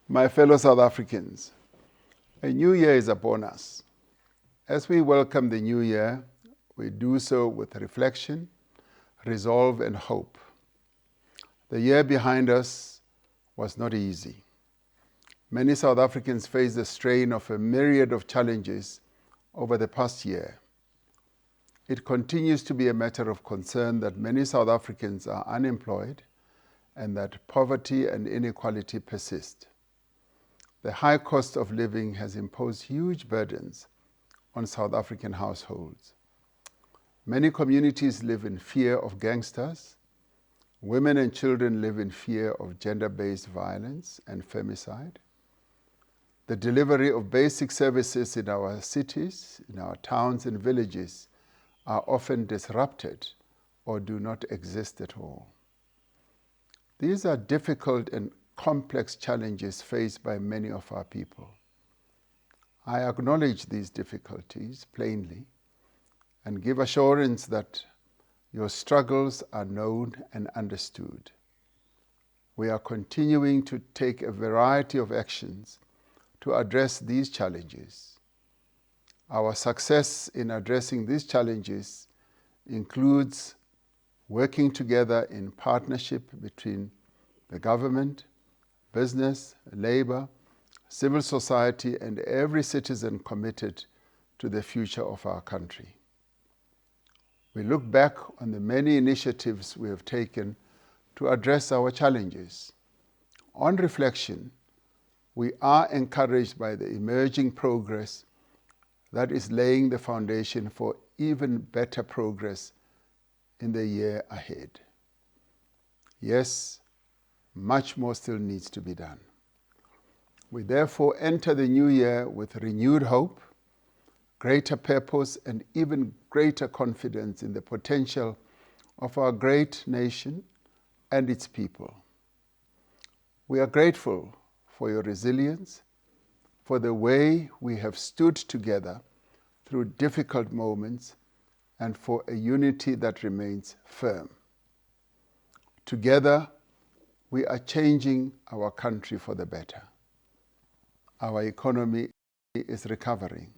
My fellow South Africans, a new year is upon us. As we welcome the new year, we do so with reflection, resolve, and hope. The year behind us was not easy. Many South Africans faced the strain of a myriad of challenges over the past year. It continues to be a matter of concern that many South Africans are unemployed and that poverty and inequality persist. The high cost of living has imposed huge burdens on South African households. Many communities live in fear of gangsters. Women and children live in fear of gender-based violence and femicide. The delivery of basic services in our cities, in our towns and villages are often disrupted or do not exist at all. These are difficult and complex challenges faced by many of our people. I acknowledge these difficulties plainly and give assurance that your struggles are known and understood. We are continuing to take a variety of actions to address these challenges. Our success in addressing these challenges includes working together in partnership between the government, business, labor, civil society, and every citizen committed to the future of our country. We look back on the many initiatives we have taken to address our challenges. On reflection, we are encouraged by the emerging progress that is laying the foundation for even better progress in the year ahead. Yes, much more still needs to be done. We therefore enter the new year with renewed hope, greater purpose, and even greater confidence in the potential of our great nation and its people. We are grateful for your resilience, for the way we have stood together through difficult moments, and for a unity that remains firm. Together, we are changing our country for the better. Our economy is recovering.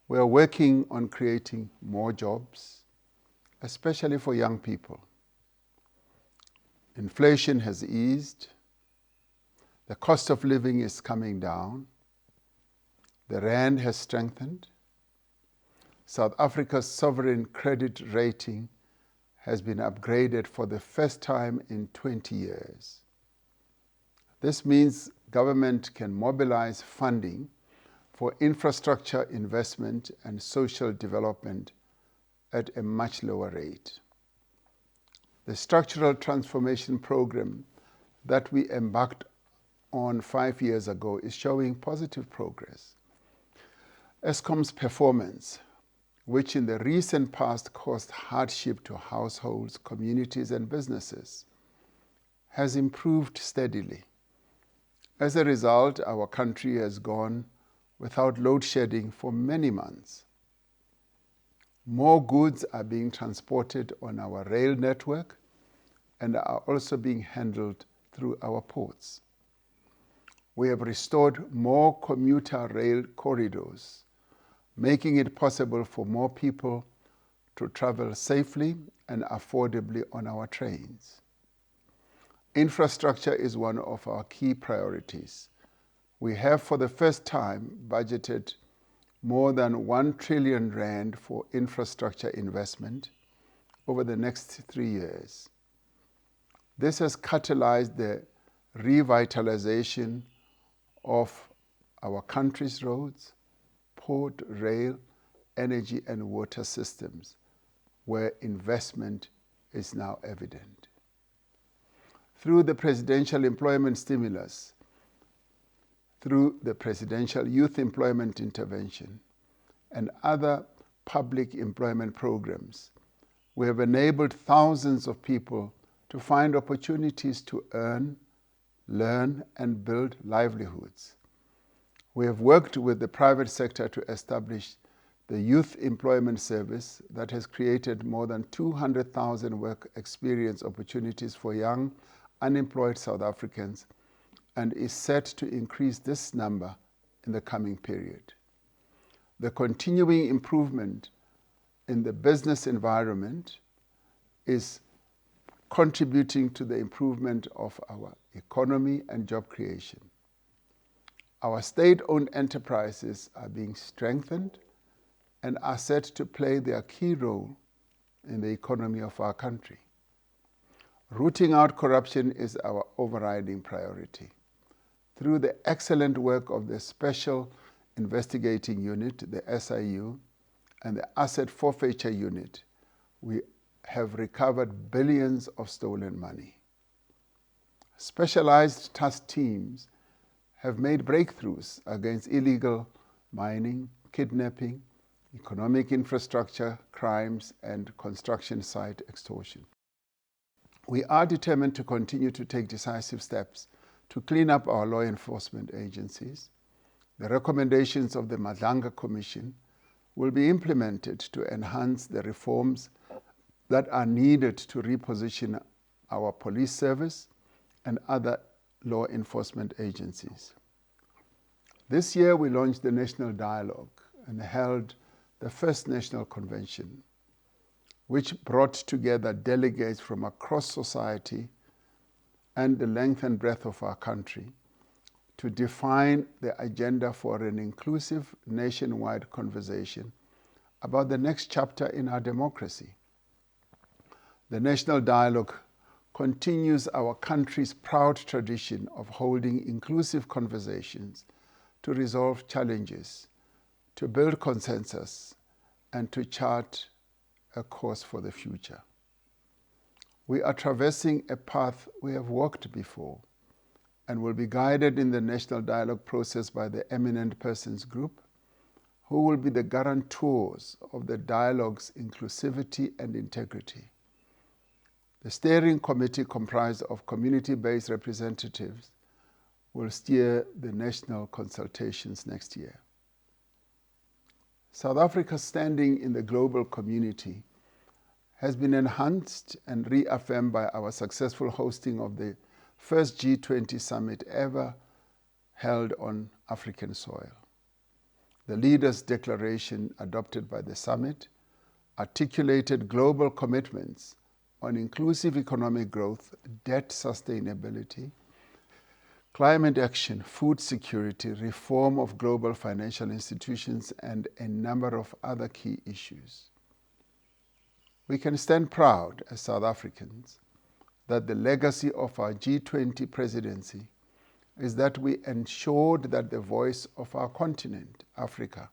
We are working on creating more jobs, especially for young people. Inflation has eased. The cost of living is coming down. The rand has strengthened. South Africa's sovereign credit rating has been upgraded for the first time in 20 years. This means government can mobilize funding for infrastructure investment and social development at a much lower rate. The structural transformation program that we embarked on 5 years ago is showing positive progress. Eskom's performance, which in the recent past caused hardship to households, communities, and businesses, has improved steadily. As a result, our country has gone without load shedding for many months. More goods are being transported on our rail network and are also being handled through our ports. We have restored more commuter rail corridors, making it possible for more people to travel safely and affordably on our trains. Infrastructure is one of our key priorities. We have for the first time budgeted more than 1 trillion rand for infrastructure investment over the next 3 years. This has catalyzed the revitalization of our country's roads, port, rail, energy, and water systems, where investment is now evident. Through the Presidential Employment Stimulus, through the Presidential Youth Employment Intervention, and other public employment programs, we have enabled thousands of people to find opportunities to earn, learn, and build livelihoods. We have worked with the private sector to establish the Youth Employment Service that has created more than 200,000 work experience opportunities for young, unemployed South Africans and is set to increase this number in the coming period. The continuing improvement in the business environment is contributing to the improvement of our economy and job creation. Our state-owned enterprises are being strengthened and are set to play their key role in the economy of our country. Rooting out corruption is our overriding priority. Through the excellent work of the Special Investigating Unit, the SIU, and the Asset Forfeiture Unit, we have recovered billions of stolen money. Specialized task teams have made breakthroughs against illegal mining, kidnapping, economic infrastructure crimes, and construction site extortion. We are determined to continue to take decisive steps to clean up our law enforcement agencies. The recommendations of the Madlanga Commission will be implemented to enhance the reforms that are needed to reposition our police service and other law enforcement agencies. This year we launched the National Dialogue and held the first national convention, which brought together delegates from across society and the length and breadth of our country to define the agenda for an inclusive nationwide conversation about the next chapter in our democracy. The National Dialogue continues our country's proud tradition of holding inclusive conversations to resolve challenges, to build consensus, and to chart a course for the future. We are traversing a path we have walked before and will be guided in the National Dialogue process by the Eminent Persons Group, who will be the guarantors of the dialogue's inclusivity and integrity. The steering committee, comprised of community-based representatives, will steer the national consultations next year. South Africa's standing in the global community has been enhanced and reaffirmed by our successful hosting of the first G20 summit ever held on African soil. The leaders' declaration adopted by the summit articulated global commitments on inclusive economic growth, debt sustainability, climate action, food security, reform of global financial institutions, and a number of other key issues. We can stand proud as South Africans that the legacy of our G20 presidency is that we ensured that the voice of our continent, Africa,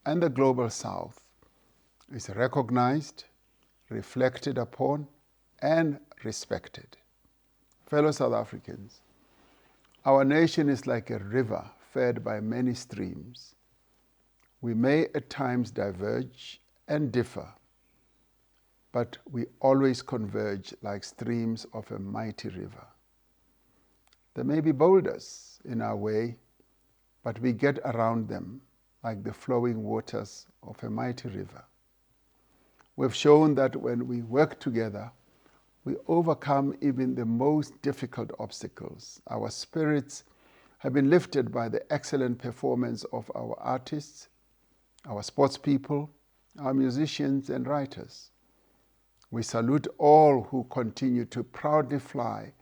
and the global South is recognized, reflected upon, and respected. Fellow South Africans, our nation is like a river fed by many streams. We may at times diverge and differ, but we always converge like streams of a mighty river. There may be boulders in our way, but we get around them like the flowing waters of a mighty river. We've shown that when we work together, we overcome even the most difficult obstacles. Our spirits have been lifted by the excellent performance of our artists, our sports people, our musicians and writers. We salute all who continue to proudly fly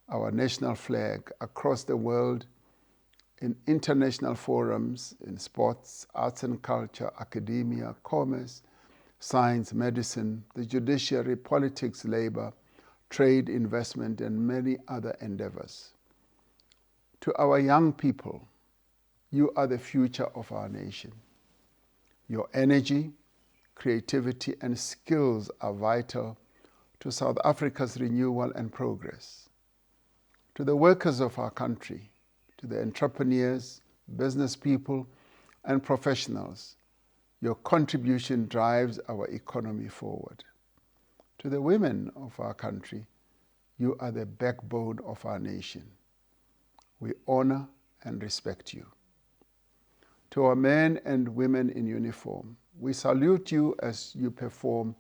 our national flag across the world in international forums, in sports, arts and culture, academia, commerce, science, medicine, the judiciary, politics, labor, trade, investment, and many other endeavors. To our young people, you are the future of our nation. Your energy, creativity, and skills are vital to South Africa's renewal and progress. To the workers of our country, to the entrepreneurs, business people, and professionals, your contribution drives our economy forward. To the women of our country, you are the backbone of our nation. We honor and respect you. To our men and women in uniform, we salute you as you perform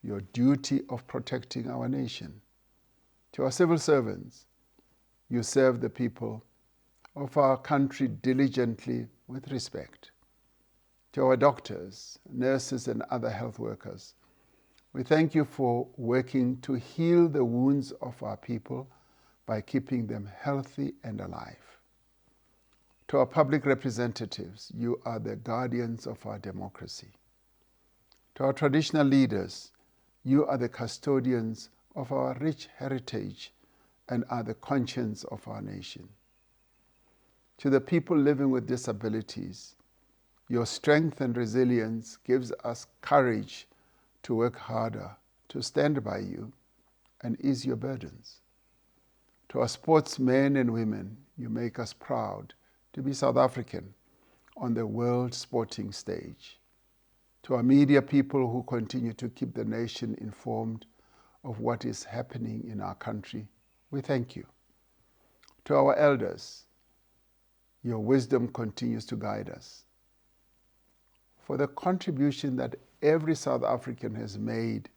your duty of protecting our nation. To our civil servants, you serve the people of our country diligently with respect. To our doctors, nurses, and other health workers, we thank you for working to heal the wounds of our people by keeping them healthy and alive. To our public representatives, you are the guardians of our democracy. To our traditional leaders, you are the custodians of our rich heritage and are the conscience of our nation. To the people living with disabilities, your strength and resilience gives us courage to work harder, to stand by you, and ease your burdens. To our sportsmen and women, you make us proud to be South African on the world sporting stage. To our media people who continue to keep the nation informed of what is happening in our country, we thank you. To our elders, your wisdom continues to guide us. For the contribution that every South African has made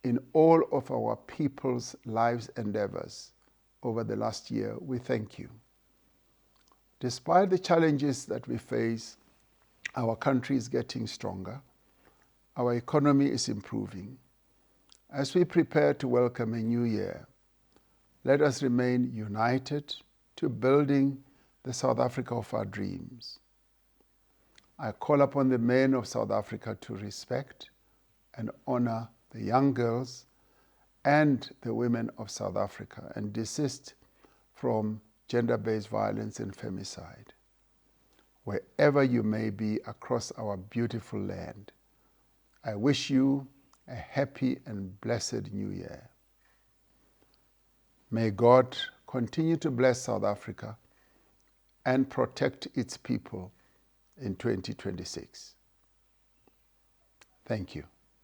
in all of our people's lives endeavors over the last year, we thank you. Despite the challenges that we face, our country is getting stronger. Our economy is improving. As we prepare to welcome a new year, let us remain united to building the South Africa of our dreams. I call upon the men of South Africa to respect and honor the young girls and the women of South Africa and desist from gender-based violence and femicide. Wherever you may be across our beautiful land, I wish you a happy and blessed new year. May God continue to bless South Africa and protect its people in 2026. Thank you.